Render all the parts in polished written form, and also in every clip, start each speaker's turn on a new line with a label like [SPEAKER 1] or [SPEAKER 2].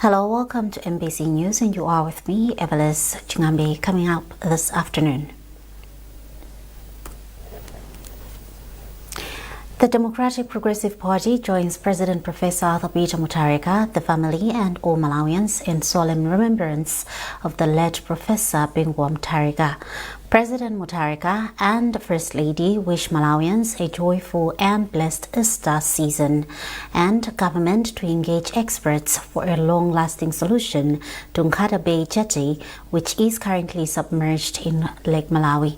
[SPEAKER 1] Hello, welcome to MBC News, and you are with me, Evelis Chingambi, coming up this afternoon. The Democratic Progressive Party joins President Professor Arthur Peter Mutharika, the family and all Malawians in solemn remembrance of the late Professor Bingu Mutharika. President Mutharika and First Lady wish Malawians a joyful and blessed Easter season, and government to engage experts for a long-lasting solution to Nkata Bay jetty, which is currently submerged in Lake Malawi.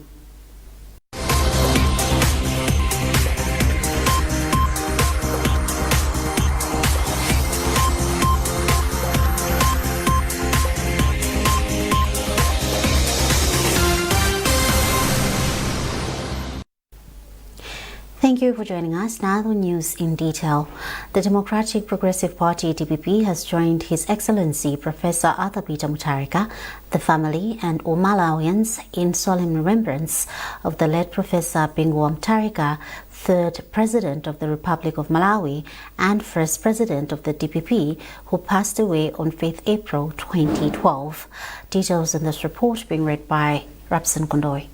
[SPEAKER 1] Thank you for joining us. Now the news in detail. The Democratic Progressive Party DPP has joined His Excellency Professor Arthur Peter Mutharika, the family and all Malawians in solemn remembrance of the late Professor Bingu Mutharika, third President of the Republic of Malawi and first President of the DPP, who passed away on 5th April 2012. Details in this report being read by Rapson Kondoi.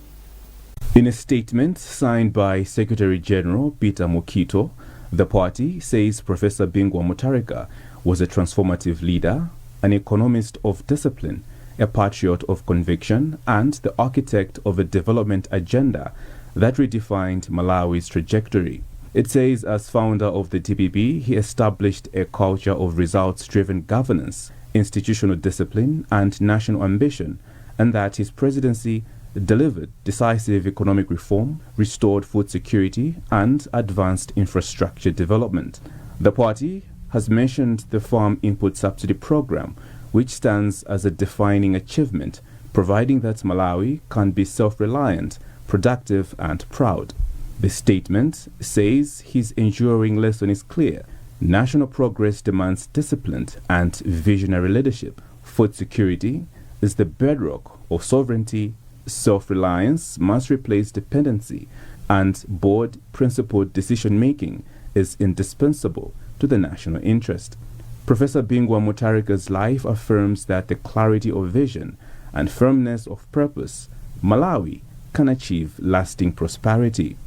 [SPEAKER 2] In a statement signed by Secretary General Peter Mokito, the party says Professor Bingu Mutharika was a transformative leader, an economist of discipline, a patriot of conviction, and the architect of a development agenda that redefined Malawi's trajectory. It says as founder of the DPP, he established a culture of results-driven governance, institutional discipline, and national ambition, and that his presidency delivered decisive economic reform, restored food security, and advanced infrastructure development. The party has mentioned the Farm Input Subsidy Program, which stands as a defining achievement, providing that Malawi can be self-reliant, productive, and proud. The statement says his enduring lesson is clear. National progress demands disciplined and visionary leadership. Food security is the bedrock of sovereignty. Self-reliance must replace dependency, and board-principled decision-making is indispensable to the national interest. Professor Bingu Mutharika's life affirms that the clarity of vision and firmness of purpose, Malawi can achieve lasting prosperity.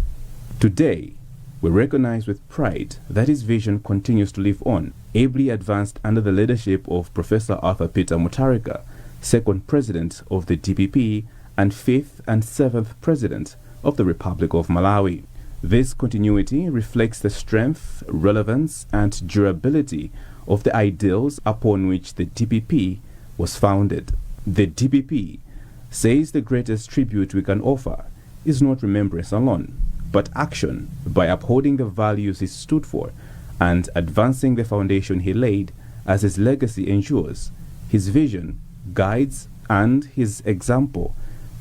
[SPEAKER 2] Today, we recognize with pride that his vision continues to live on, ably advanced under the leadership of Professor Arthur Peter Mutharika, second President of the DPP, and 5th and 7th President of the Republic of Malawi. This continuity reflects the strength, relevance, and durability of the ideals upon which the DPP was founded. The DPP says the greatest tribute we can offer is not remembrance alone, but action by upholding the values he stood for and advancing the foundation he laid as his legacy ensures, his vision guides, and his example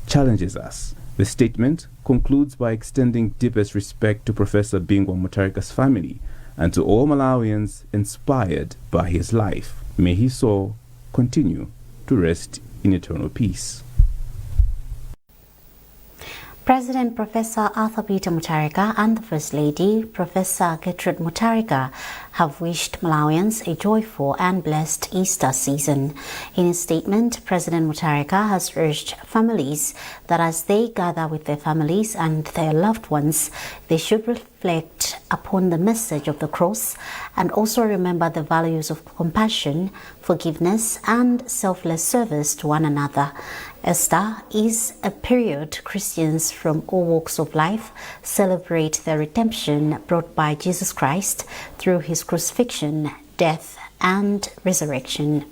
[SPEAKER 2] challenges us. The statement concludes by extending deepest respect to Professor Bingu Mutharika's family and to all Malawians inspired by his life. May his soul continue to rest in eternal peace.
[SPEAKER 1] President Professor Arthur Peter Mutharika and the First Lady, Professor Gertrude Mutharika, have wished Malawians a joyful and blessed Easter season. In his statement, President Mutharika has urged families that as they gather with their families and their loved ones, they should reflect upon the message of the cross and also remember the values of compassion, forgiveness, and selfless service to one another. Easter is a period Christians from all walks of life celebrate the redemption brought by Jesus Christ through his crucifixion, death, and resurrection.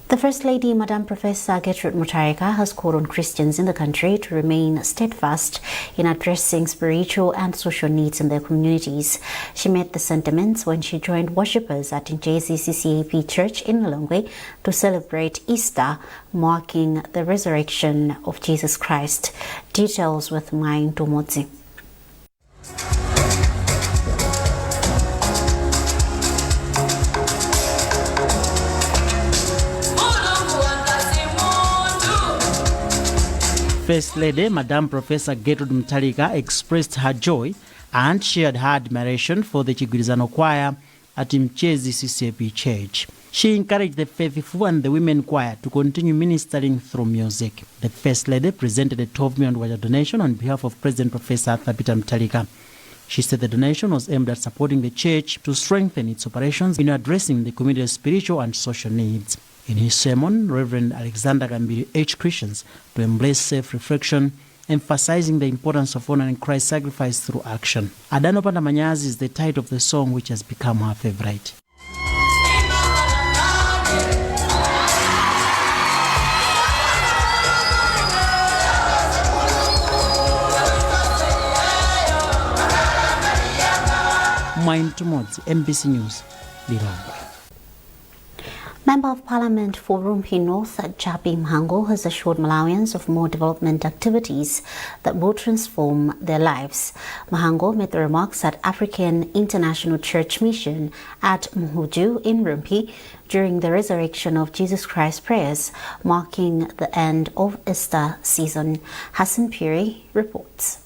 [SPEAKER 1] The First Lady, Madam Professor Gertrude Mutharika, has called on Christians in the country to remain steadfast in addressing spiritual and social needs in their communities. She made the sentiments when she joined worshippers at JCCCAP Church in Lilongwe to celebrate Easter, marking the resurrection of Jesus Christ. Details with Main Tomotsi.
[SPEAKER 3] First Lady, Madam Professor Gertrude Mutharika, expressed her joy and shared her admiration for the Chigwirizano choir at Mchezi CCAP Church. She encouraged the faithful and the women choir to continue ministering through music. The First Lady presented a 12 million donation on behalf of President Professor Arthur Peter Mutharika. She said the donation was aimed at supporting the church to strengthen its operations in addressing the community's spiritual and social needs. In his sermon, Reverend Alexander Gambiri urged Christians to embrace self-reflection, emphasizing the importance of honoring Christ's sacrifice through action. Adano Pandamanyazi is the title of the song, which has become her favorite. Mind towards MBC News, Lilongwe.
[SPEAKER 1] Member of Parliament for Rumpi North, Jabi Mhango, has assured Malawians of more development activities that will transform their lives. Mhango made the remarks at African International Church Mission at Mhuju in Rumpi during the Resurrection of Jesus Christ prayers, marking the end of Easter season. Hassan Puri reports.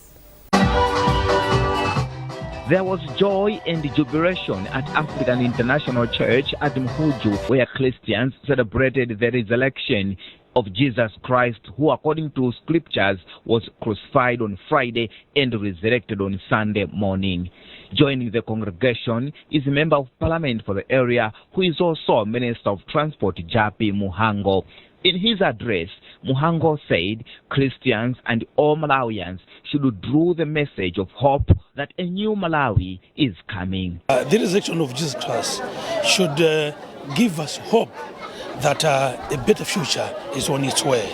[SPEAKER 4] There was joy and jubilation at African International Church at Mhuju, where Christians celebrated the resurrection of Jesus Christ, who, according to scriptures, was crucified on Friday and resurrected on Sunday morning. Joining the congregation is a member of Parliament for the area, who is also Minister of Transport, Jabi Mhango. In his address, Mhango said Christians and all Malawians should draw the message of hope that a new Malawi is coming.
[SPEAKER 5] The resurrection of Jesus Christ should give us hope that a better future is on its way.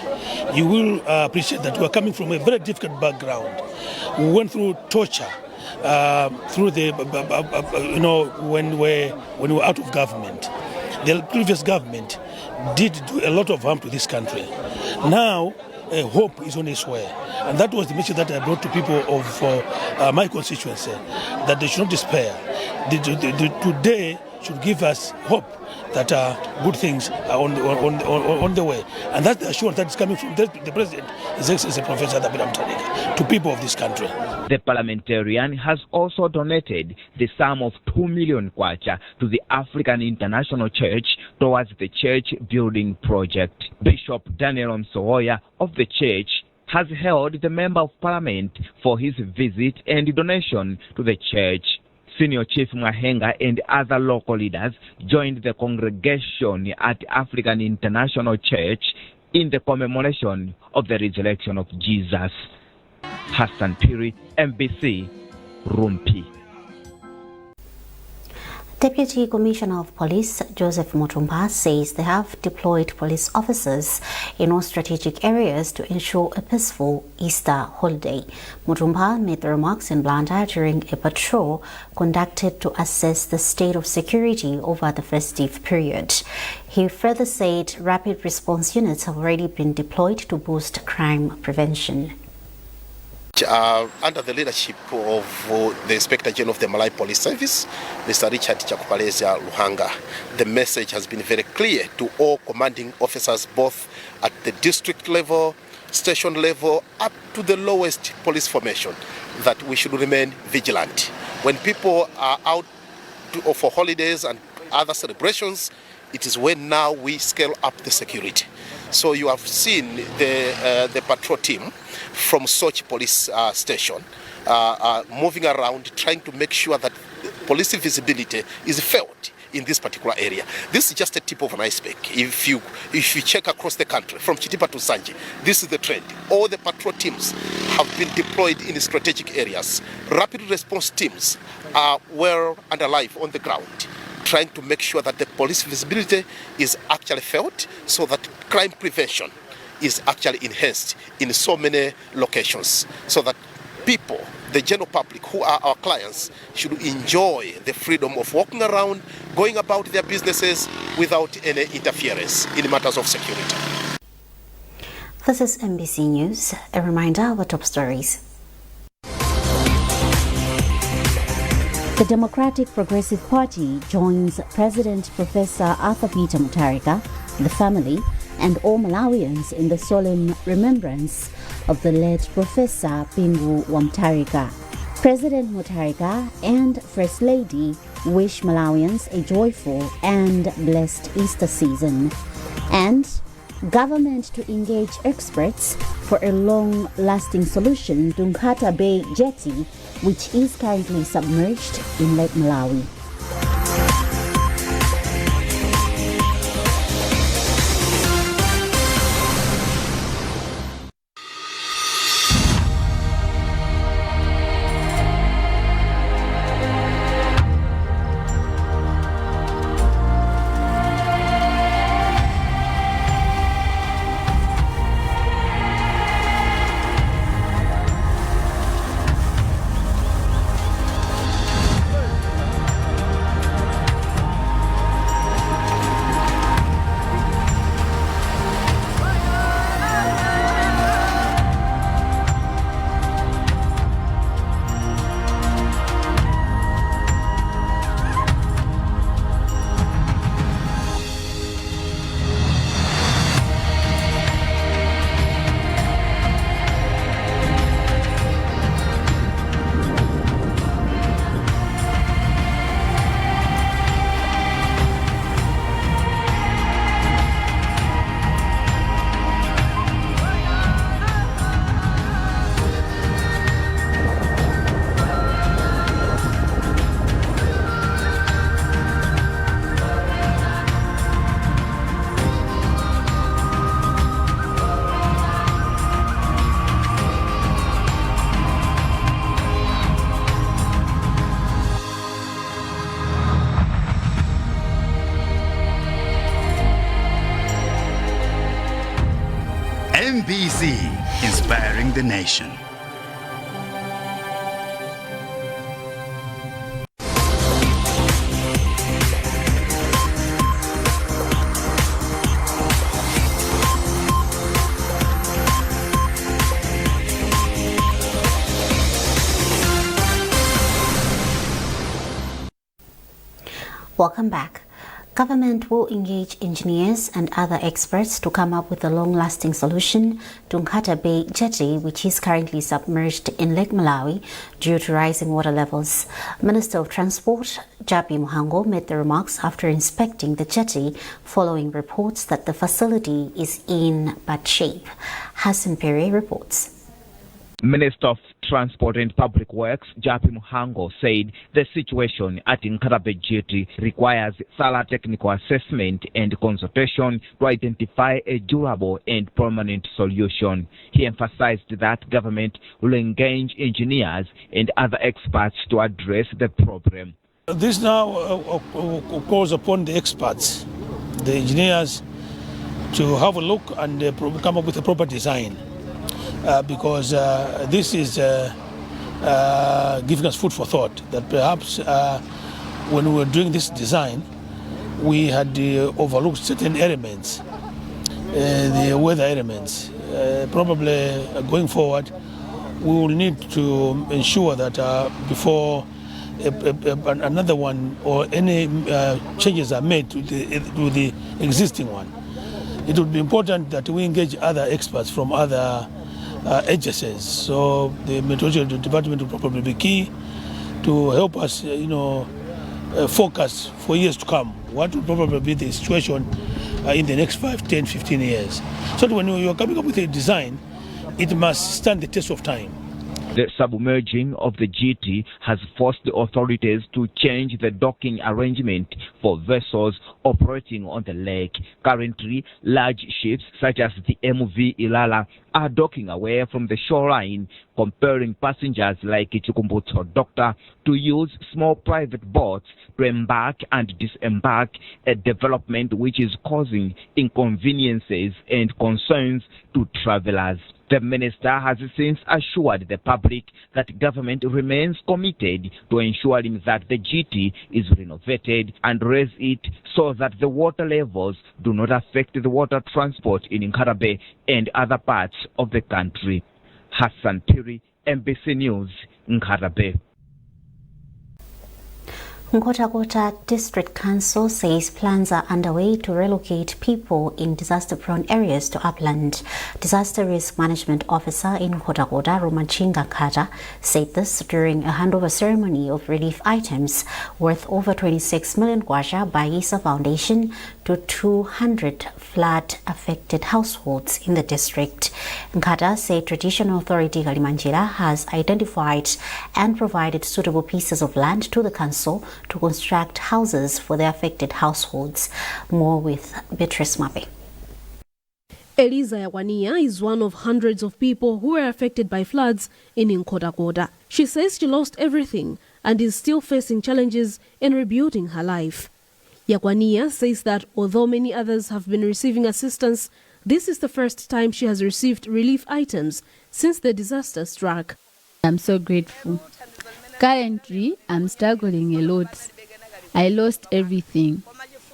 [SPEAKER 5] You will appreciate that we are coming from a very difficult background. We went through torture, through the, when we were out of government. The previous government did do a lot of harm to this country. Now, hope is on its way. And that was the message that I brought to people of my constituency, that they should not despair. Today should give us hope that good things are on the way. And that's the assurance that is coming from the President, His Excellency Professor Arthur Peter Mutharika, to people of this country.
[SPEAKER 4] The parliamentarian has also donated the sum of 2 million kwacha to the African International Church towards the church building project. Bishop Daniel Msowoya of the church has hailed the Member of Parliament for his visit and donation to the church. Senior Chief Mahenga and other local leaders joined the congregation at African International Church in the commemoration of the resurrection of Jesus. Hassan Piri, MBC, Rumpi.
[SPEAKER 1] Deputy Commissioner of Police Joseph Mutumba says they have deployed police officers in all strategic areas to ensure a peaceful Easter holiday. Mutumba made the remarks in Blantyre during a patrol conducted to assess the state of security over the festive period. He further said rapid response units have already been deployed to boost crime prevention.
[SPEAKER 6] Under the leadership of the Inspector General of the Malawi Police Service, Mr. Richard Chakupaleza Luhanga, the message has been very clear to all commanding officers, both at the district level, station level, up to the lowest police formation, that we should remain vigilant. When people are out for holidays and other celebrations, it is when now we scale up the security. So you have seen the patrol team from Sochi police station moving around, trying to make sure that police visibility is felt in this particular area. This is just a tip of an iceberg. If you check across the country, from Chitipa to Sanje, this is the trend. All the patrol teams have been deployed in strategic areas. Rapid response teams are well and alive on the ground, trying to make sure that the police visibility is actually felt, so that crime prevention is actually enhanced in so many locations, so that people, the general public who are our clients, should enjoy the freedom of walking around, going about their businesses without any interference in matters of security.
[SPEAKER 1] This is MBC News. A reminder of our top stories. The Democratic Progressive Party joins President Professor Arthur Peter Mutharika, the family, and all Malawians in the solemn remembrance of the late Professor Bingu Mutharika. President Mutharika and First Lady wish Malawians a joyful and blessed Easter season. And government to engage experts for a long-lasting solution to Nkata Bay jetty, which is currently submerged in Lake Malawi.
[SPEAKER 7] MBC, inspiring the nation.
[SPEAKER 1] Welcome back. Government will engage engineers and other experts to come up with a long-lasting solution to Nkata Bay jetty, which is currently submerged in Lake Malawi due to rising water levels. Minister of Transport, Japi Muhango, made the remarks after inspecting the jetty following reports that the facility is in bad shape. Hassan Pere reports.
[SPEAKER 4] Minister of Transport and Public Works, Japi Muhango, said the situation at Nkata Bay jetty requires thorough technical assessment and consultation to identify a durable and permanent solution. He emphasized that government will engage engineers and other experts to address the problem.
[SPEAKER 5] This now calls upon the experts, the engineers, to have a look and come up with a proper design. Because this is giving us food for thought, that perhaps when we were doing this design, we had overlooked certain elements, the weather elements. Probably going forward, we will need to ensure that before another one or any changes are made to the existing one, it would be important that we engage other experts from other agencies. So the meteorology department will probably be key to help us, focus for years to come. What will probably be the situation in the next 5, 10, 15 years. So when you are coming up with a design, it must stand the test of time.
[SPEAKER 4] The submerging of the jetty has forced the authorities to change the docking arrangement for vessels operating on the lake. Currently, large ships such as the MV Ilala are docking away from the shoreline, compelling passengers like Chikumbuto Doctor to use small private boats to embark and disembark, a development which is causing inconveniences and concerns to travelers. The minister has since assured the public that government remains committed to ensuring that the jetty is renovated and raise it so that the water levels do not affect the water transport in Nkata Bay and other parts of the country. Hassan Piri, MBC News, Nkata Bay.
[SPEAKER 1] Nkhotakota District Council says plans are underway to relocate people in disaster-prone areas to upland. Disaster Risk Management Officer in Nkhotakota, Romachinga Kata, said this during a handover ceremony of relief items worth over 26 million kwacha by ISA Foundation to 200 flood-affected households in the district. Nkata said Traditional Authority Kalimanjira has identified and provided suitable pieces of land to the council to construct houses for the affected households. More with Beatrice Mape.
[SPEAKER 8] Eliza Yakwania is one of hundreds of people who were affected by floods in Nkhotakota. She says she lost everything and is still facing challenges in rebuilding her life. Yakwania says that although many others have been receiving assistance, this is the first time she has received relief items since the disaster struck.
[SPEAKER 9] I'm so grateful. Currently, I'm struggling a lot. I lost everything,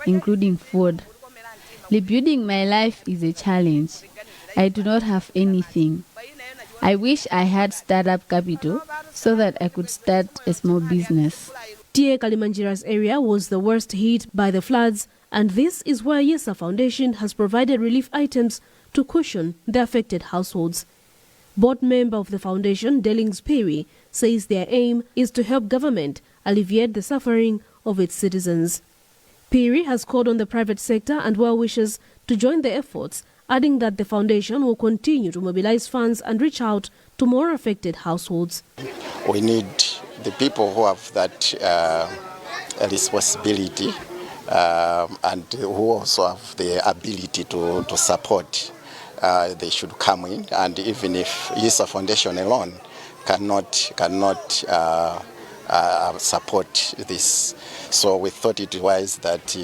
[SPEAKER 9] including food. Rebuilding my life is a challenge. I do not have anything. I wish I had startup capital so that I could start a small business.
[SPEAKER 8] TA Kalimanjira's area was the worst hit by the floods, and this is where ISA Foundation has provided relief items to cushion the affected households. Board member of the foundation, Delings Perry, says their aim is to help government alleviate the suffering of its citizens. Perry has called on the private sector and well-wishers to join the efforts, adding that the foundation will continue to mobilize funds and reach out to more affected households.
[SPEAKER 10] We need the people who have that responsibility and who also have the ability to support. They should come in, and even if ISA Foundation alone cannot support this, so we thought it wise that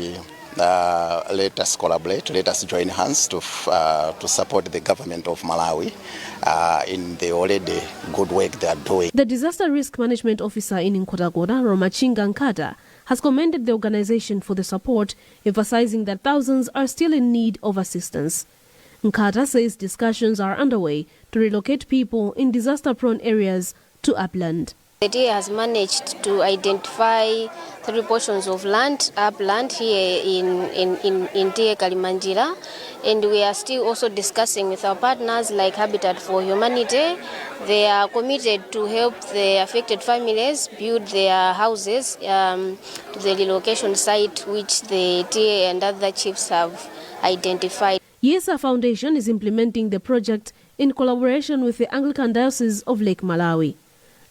[SPEAKER 10] let us collaborate, let us join hands to support the government of Malawi in the already good work they are doing.
[SPEAKER 8] The Disaster Risk Management Officer in Nkhotakota, Romachinga Nkata, has commended the organization for the support, emphasizing that thousands are still in need of assistance. Nkata says discussions are underway to relocate people in disaster-prone areas to upland.
[SPEAKER 11] The DA has managed to identify 3 portions of land, upland here in DA Kalimanjira, and we are still also discussing with our partners like Habitat for Humanity. They are committed to help the affected families build their houses to the relocation site which the DA and other chiefs have identified.
[SPEAKER 8] ISA Foundation is implementing the project in collaboration with the Anglican Diocese of Lake Malawi.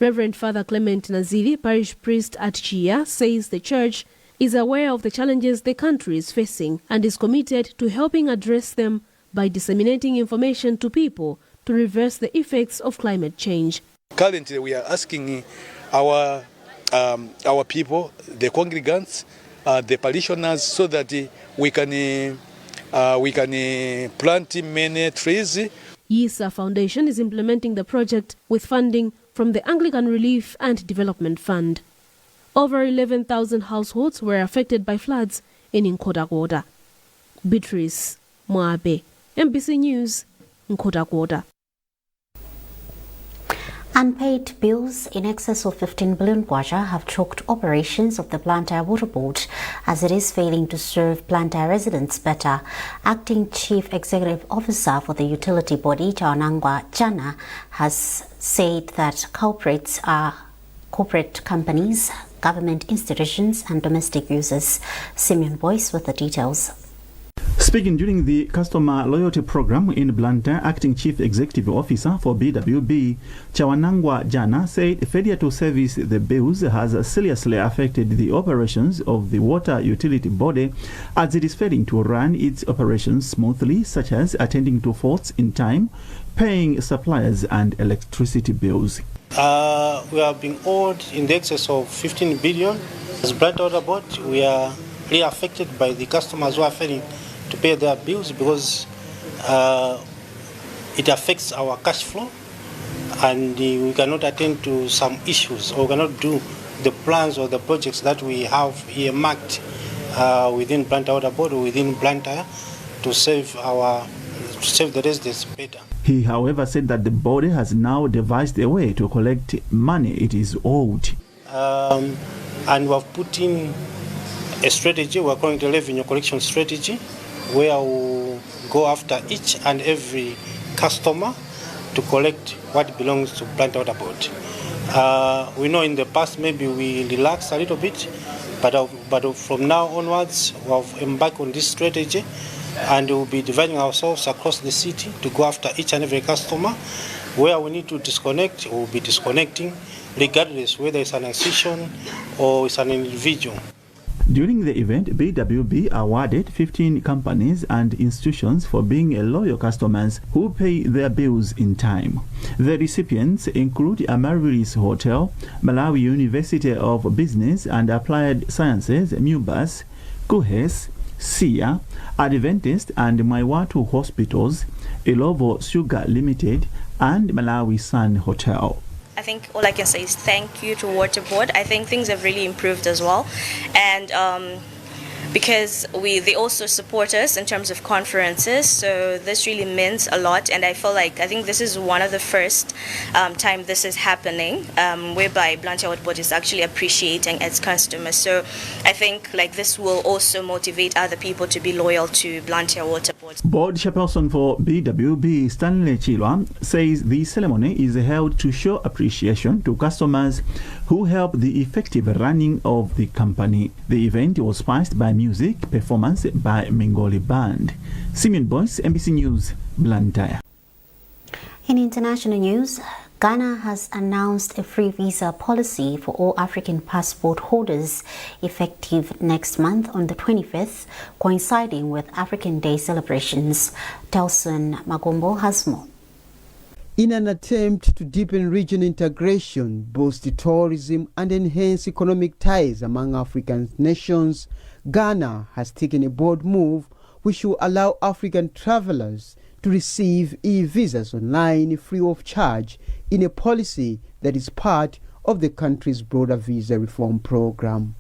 [SPEAKER 8] Reverend Father Clement Naziri, parish priest at Chia, says the church is aware of the challenges the country is facing and is committed to helping address them by disseminating information to people to reverse the effects of climate change.
[SPEAKER 5] Currently, we are asking our people, the congregants, the parishioners, so that we can plant many trees.
[SPEAKER 8] ISA Foundation is implementing the project with funding from the Anglican Relief and Development Fund. Over 11,000 households were affected by floods in Nkhotakota. Beatrice Mwabe, MBC News, Nkhotakota.
[SPEAKER 1] Unpaid bills in excess of 15 billion kwacha have choked operations of the Blantyre Water Board as it is failing to serve Blantyre residents better. Acting Chief Executive Officer for the utility body, Chawanangwa Jana, has said that culprits are corporate companies, government institutions and domestic users. Simeon Boyce with the details.
[SPEAKER 12] Speaking during the Customer Loyalty Program in Blantyre, Acting Chief Executive Officer for BWB, Chawanangwa Jana, said failure to service the bills has seriously affected the operations of the water utility body as it is failing to run its operations smoothly, such as attending to faults in time, paying suppliers and electricity bills.
[SPEAKER 13] We are being owed in the excess of 15 billion. As Blantyre Water Board, we are really affected by the customers who are failing to pay their bills because it affects our cash flow, and we cannot attend to some issues, or cannot do the plans or the projects that we have earmarked within Blantyre Water Board or within Blantyre to save the residents better.
[SPEAKER 12] He, however, said that the body has now devised a way to collect money it is owed.
[SPEAKER 13] and we have put in a strategy we're calling the revenue collection strategy, where we'll go after each and every customer to collect what belongs to Blantyre Water Board. We know in the past maybe we relaxed a little bit, but from now onwards we have embarked on this strategy, and we'll be dividing ourselves across the city to go after each and every customer. Where we need to disconnect, we'll be disconnecting, regardless whether it's an institution or it's an individual.
[SPEAKER 12] During the event, BWB awarded 15 companies and institutions for being loyal customers who pay their bills in time. The recipients include Amaryllis Hotel, Malawi University of Business and Applied Sciences, MUBAS, KUHES, SIA, Adventist and Maiwatu Hospitals, Ilovo Sugar Limited, and Malawi Sun Hotel.
[SPEAKER 14] I think all I can say is thank you to Water Board. I think things have really improved as well, and because they also support us in terms of conferences, so this really means a lot. And I think this is one of the first time this is happening, whereby Blantyre Water Board is actually appreciating its customers. So I think this will also motivate other people to be loyal to Blantyre Water Board.
[SPEAKER 12] Board chairperson for BWB, Stanley Chilwa, says the ceremony is held to show appreciation to customers who help the effective running of the company. The event was spiced by music performance by Mingoli Band. Simeon Boyce, NBC News, Blantyre.
[SPEAKER 1] In international news, Ghana has announced a free visa policy for all African passport holders effective next month on the 25th, coinciding with African Day celebrations. Telson Magombo has more.
[SPEAKER 15] In an attempt to deepen regional integration, boost tourism and enhance economic ties among African nations, Ghana has taken a bold move which will allow African travelers to receive e-visas online free of charge in a policy that is part of the country's broader visa reform program.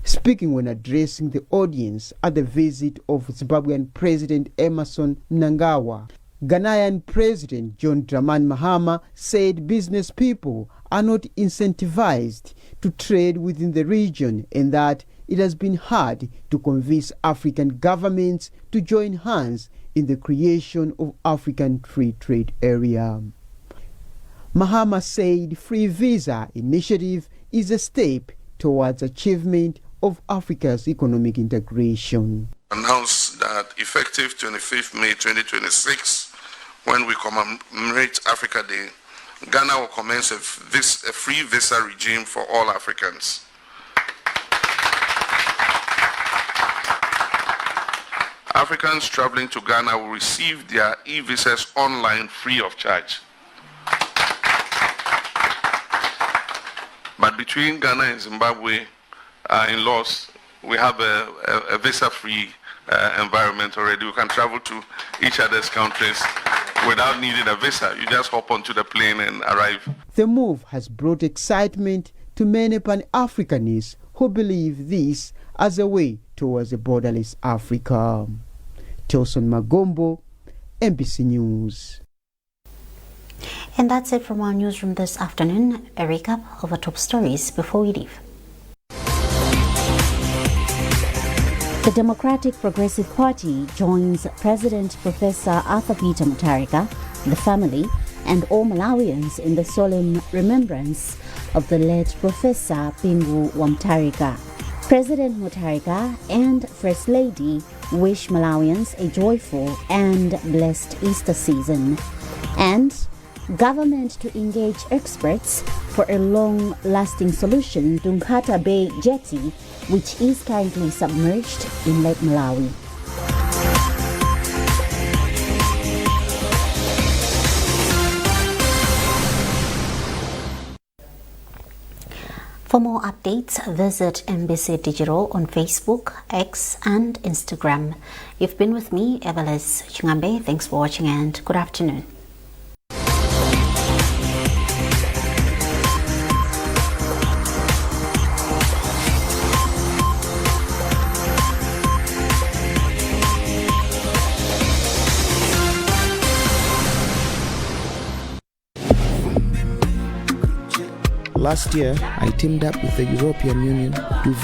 [SPEAKER 15] Speaking when addressing the audience at the visit of Zimbabwean President Emmerson Mnangagwa, Ghanaian President John Dramani Mahama said business people are not incentivized to trade within the region and that it has been hard to convince African governments to join hands in the creation of African Free Trade Area. Mahama said free visa initiative is a step towards achievement of Africa's economic integration.
[SPEAKER 16] Announced that effective 25th May 2026, when we commemorate Africa Day, Ghana will commence a free visa regime for all Africans. Africans traveling to Ghana will receive their e-visas online free of charge. But between Ghana and Zimbabwe in-laws, we have a visa-free environment already. We can travel to each other's countries without needing a visa. You just hop onto the plane and arrive.
[SPEAKER 15] The move has brought excitement to many Pan-Africanists who believe this as a way towards a borderless Africa. Telson Magombo, NBC News.
[SPEAKER 1] And that's it from our newsroom this afternoon. A recap of our top stories before we leave. The Democratic Progressive Party joins President Professor Arthur Peter Mutharika, the family, and all Malawians in the solemn remembrance of the late Professor Bingu Mutharika. President Mutharika and First Lady wish Malawians a joyful and blessed Easter season. And government to engage experts for a long-lasting solution to Nkata Bay jetty, which is currently submerged in Lake Malawi. For more updates, visit MBC Digital on Facebook, X, and Instagram. You've been with me, Evelis Chingambe. Thanks for watching and good afternoon.
[SPEAKER 17] last year, I teamed up with the European Union to